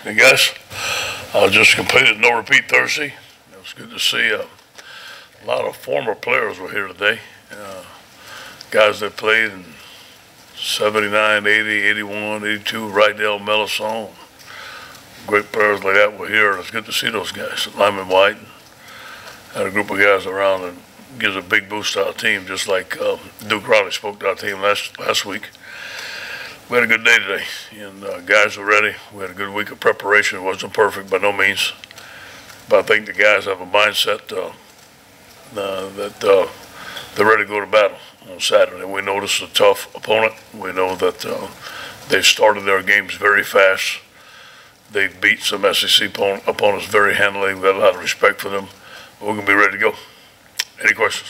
Hey guys, just completed No Repeat Thursday. It was good to see a lot of former players were here today. Guys that played in 79, 80, 81, 82, Rydell, Melisson. Great players like that were here. It's good to see those guys. Lyman White had a group of guys around and gives a big boost to our team, just like Duke Riley spoke to our team last week. We had a good day today, and guys were ready. We had a good week of preparation. It wasn't perfect by no means, but I think the guys have a mindset that they're ready to go to battle on Saturday. We know this is a tough opponent. We know that they've started their games very fast. They've beat some SEC opponents very handily. We've got a lot of respect for them. We're going to be ready to go. Any questions?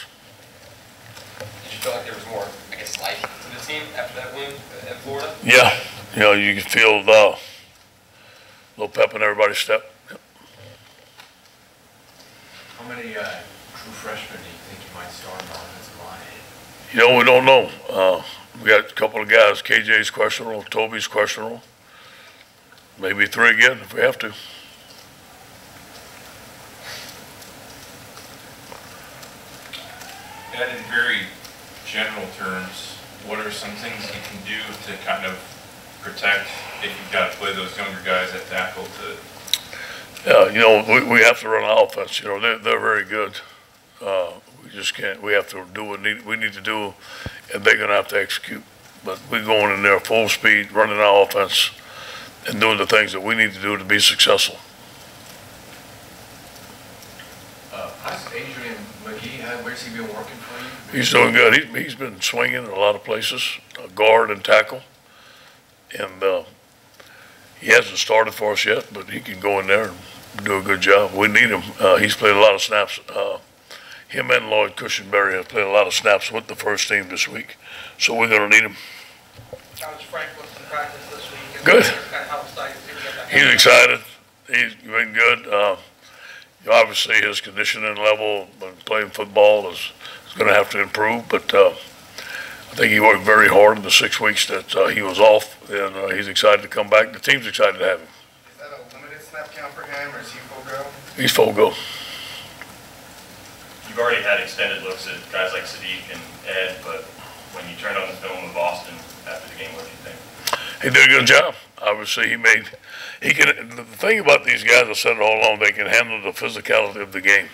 Did you feel like there was more, I guess, life to the team after that win in Florida? Yeah. You know, you can feel a little pep in everybody's step. Yep. How many true freshmen do you think you might start on the offensive line? You know, we don't know. We got a couple of guys. KJ's questionable. Toby's questionable. Maybe 3 again if we have to. And in very general terms, what are some things you can do to kind of protect if you've got to play those younger guys at tackle to? Yeah, you know, we have to run an offense. You know, they're very good. We just can't. We have to do what we need to do, and they're going to have to execute. But we're going in there full speed, running our offense, and doing the things that we need to do to be successful. How's Adrian McGee? Where's he been working for you? He's doing good. He's been swinging in a lot of places, guard and tackle, and he hasn't started for us yet, but he can go in there and do a good job. We need him. He's played a lot of snaps. Him and Lloyd Cushenberry have played a lot of snaps with the first team this week, so we're going to need him. How was Frank in practice this week? Good. How excited did you get that? He's excited. He's been good. Obviously, his conditioning level when playing football is going to have to improve, but I think he worked very hard in the 6 weeks that he was off, and he's excited to come back. The team's excited to have him. Is that a limited snap count for him, or is he full go? He's full go. You've already had extended looks at guys like Sadiq and Ed, but when you turned on the film with Boston after the game, what do you think? He did a good job. Obviously, he can. The thing about these guys, I said it all along, they can handle the physicality of the game.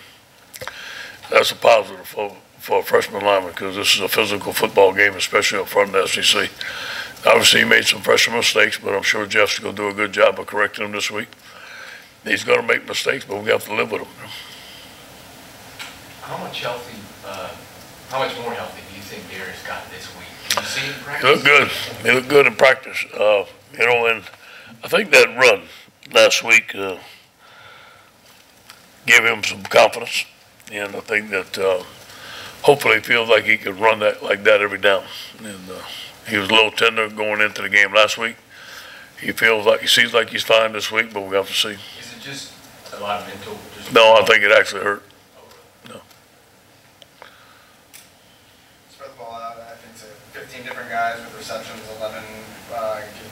That's a positive for a freshman lineman because this is a physical football game, especially up front in the SEC. Obviously, he made some freshman mistakes, but I'm sure Jeff's going to do a good job of correcting them this week. He's going to make mistakes, but we have to live with them. How much more healthy do you think Darius got this week? Can you see him in practice? He looked good. He looked good in practice. You know, and I think that run last week gave him some confidence, and I think that hopefully he feels like he could run that like that every down. And he was a little tender going into the game last week. He seems like he's fine this week, but we have to see. Is it just a lot of mental? No, I think it actually hurt. No. Spread the ball out. I think 15 different guys with receptions, 11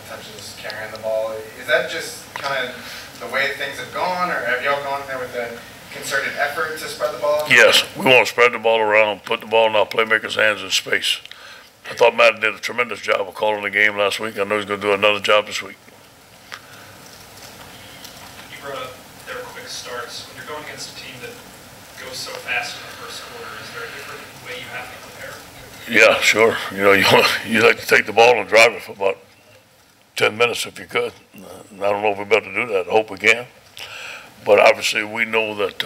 touches carrying the ball. Is that just kind of the way things have gone, or have y'all gone there with a concerted effort to spread the ball? Yes, we want to spread the ball around, put the ball in our playmakers' hands in space. I thought Matt did a tremendous job of calling the game last week. I know he's going to do another job this week. You brought up their quick starts. When you're going against a team that goes so fast in the first quarter, is there a different way you have to prepare? Yeah, sure. You know, you like to take the ball and drive it for about 10 minutes if you could. I don't know if we're about to do that. I hope we can. But obviously we know that,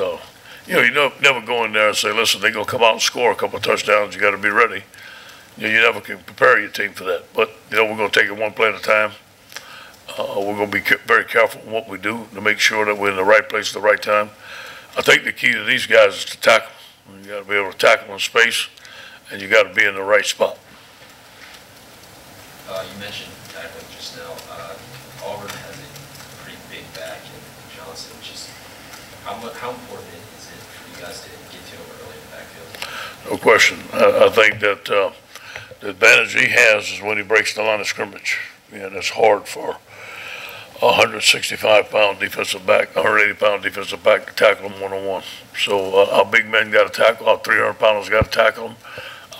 you never go in there and say, listen, they're going to come out and score a couple of touchdowns. You got to be ready. You never can prepare your team for that. But, we're going to take it one play at a time. We're going to be very careful in what we do to make sure that we're in the right place at the right time. I think the key to these guys is to tackle. You got to be able to tackle in space, and you got to be in the right spot. You mentioned tackling just now. Auburn has a pretty big back in Johnson. How important is it for you guys to get to him early in the backfield? No question. I think that the advantage he has is when he breaks the line of scrimmage. And it's hard for a 165-pound defensive back, 180-pound defensive back to tackle him one-on-one. So our big men got to tackle, our 300-pounders got to tackle him.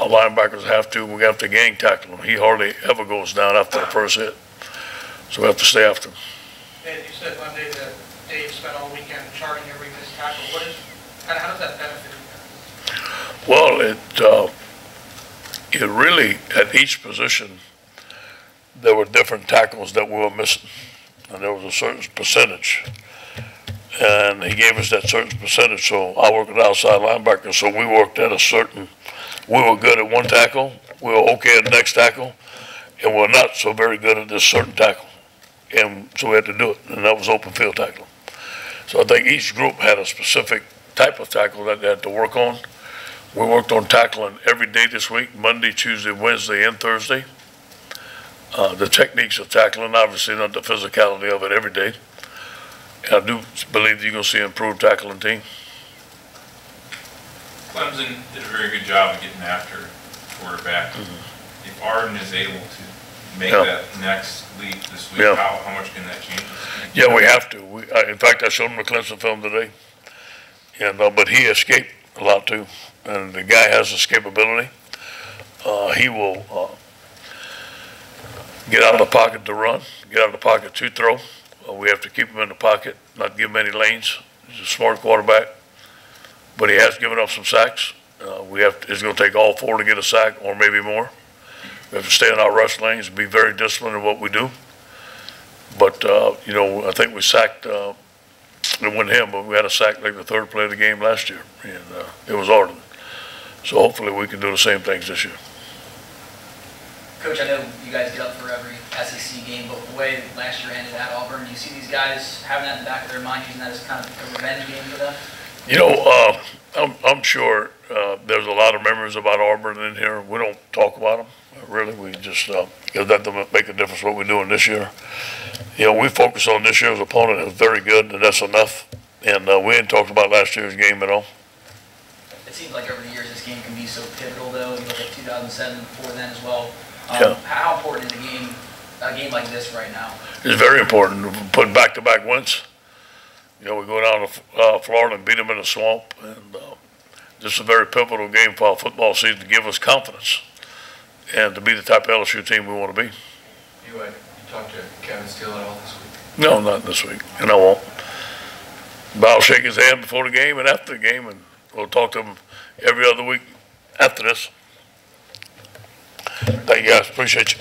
Our linebackers have to, we have to gang tackle him. He hardly ever goes down after the first hit. So we have to stay after him. Ed, you said Monday that Dave spent all weekend charting every missed tackle. How does that benefit you? Well, it really, at each position, there were different tackles that we were missing. And there was a certain percentage. And he gave us that certain percentage. So I worked at outside linebacker. So we worked at a certain, we were good at one tackle. We were okay at the next tackle. And we're not so very good at this certain tackle. And so we had to do it. And that was open field tackling. So I think each group had a specific type of tackle that they had to work on. We worked on tackling every day this week, Monday, Tuesday, Wednesday, and Thursday. The techniques of tackling, obviously not the physicality of it every day. And I do believe you're going to see an improved tackling team. Clemson did a very good job of getting after quarterback. If Arden is able to make that next leap this week, how much can that change? Yeah, we have to. In fact, I showed him the Clemson film today. And but he escaped a lot too. And the guy has escapability. He will get out of the pocket to run, get out of the pocket to throw. We have to keep him in the pocket, not give him any lanes. He's a smart quarterback, but he has given up some sacks. It's going to take all 4 to get a sack, or maybe more. We have to stay in our rush lanes and be very disciplined in what we do. But you know, I think we sacked. It wasn't him, but we had a sack like the 3rd play of the game last year, and it was Arden. So hopefully we can do the same things this year. Coach, I know you guys get up for every SEC game, but the way last year ended at Auburn, do you see these guys having that in the back of their mind, using that as kind of a revenge game for them? You know, I'm sure there's a lot of memories about Auburn in here. We don't talk about them, really. We just let them make a difference what we're doing this year. You know, we focus on this year's opponent is very good, and that's enough. And we didn't talk about last year's game at all. It seems like over the years this game can be so pivotal, though. You look at 2007, before then as well. How important is a game like this right now? It's very important. Put back-to-back wins. You know, we go down to Florida and beat them in the swamp, and this is a very pivotal game for our football season to give us confidence and to be the type of LSU team we want to be. You talked to Kevin Steele at all this week? No, not this week, and I won't. But I'll shake his hand before the game and after the game, and we'll talk to him every other week after this. Thank you guys. Appreciate you.